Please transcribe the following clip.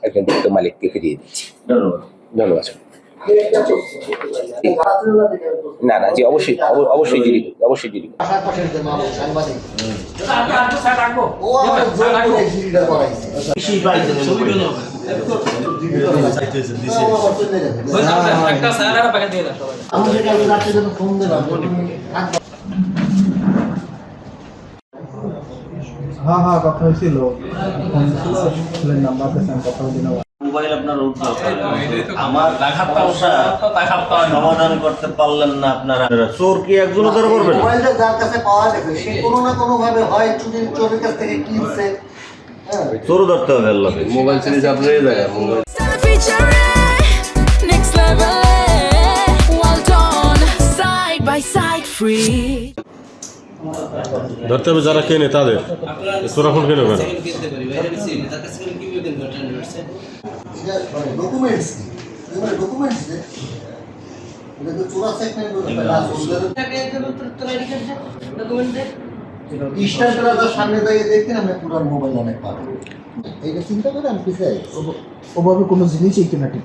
একজন মালিককে ফিরিয়ে দিচ্ছি। ধন্যবাদ। না না জি, অবশ্যই অবশ্যই জিডি অবশ্যই জিডি। হ্যাঁ হ্যাঁ কথা হয়েছিল, নাম্বার কথা হয়েছিল। মোবাইল আপনার আমার সমাধান করতে পারলেন না আপনারা। চোর কি একজন ধরে করবেন? মোবাইলটা যার কাছে পাওয়া গেছে সে কোনো না কোনো ভাবে হয় চোরের কাছ থেকে কিনছে। চোর ধরতে হবে আল্লাহ। মোবাইল সিরিজ আপনার এই জায়গায় মোবাইল ধরতে হবে যারা কেনে তাদের। চোরা ফোন কেনে কেন? ডকুমেন্টস ডকুমেন্টস সামনে দাঁড়িয়ে দেখতেন আমরা পুরো মোবাইল অনেক পাবো। এইটা চিন্তা করে আমি পিছিয়ে ওভাবে কোনো জিনিসই কেনা ঠিক